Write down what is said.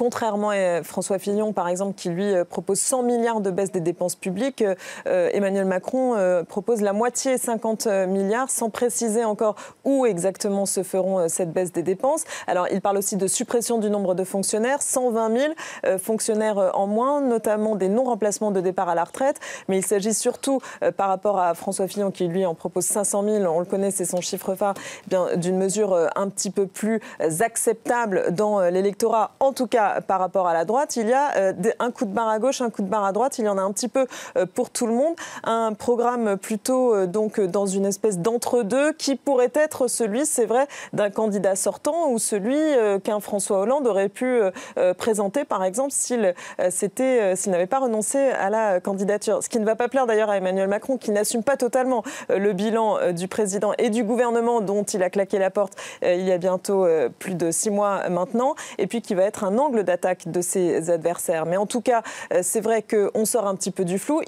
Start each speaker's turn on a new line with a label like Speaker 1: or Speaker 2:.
Speaker 1: contrairement à François Fillon, par exemple, qui lui propose 100 milliards de baisse des dépenses publiques, Emmanuel Macron propose la moitié, 50 milliards, sans préciser encore où exactement se feront cette baisse des dépenses. Alors, il parle aussi de suppression du nombre de fonctionnaires, 120 000 fonctionnaires en moins, notamment des non-remplacements de départ à la retraite. Mais il s'agit surtout, par rapport à François Fillon, qui lui en propose 500 000, on le connaît, c'est son chiffre phare, d'une mesure un petit peu plus acceptable dans l'électorat, en tout cas par rapport à la droite. Il y a un coup de barre à gauche, un coup de barre à droite, il y en a un petit peu pour tout le monde. Un programme plutôt donc dans une espèce d'entre-deux qui pourrait être celui, c'est vrai, d'un candidat sortant ou celui qu'un François Hollande aurait pu présenter, par exemple, s'il n'avait pas renoncé à la candidature. Ce qui ne va pas plaire d'ailleurs à Emmanuel Macron, qui n'assume pas totalement le bilan du président et du gouvernement dont il a claqué la porte il y a bientôt plus de 6 mois maintenant, et puis qui va être un angle d'attaque de ses adversaires. Mais en tout cas, c'est vrai qu'on sort un petit peu du flou.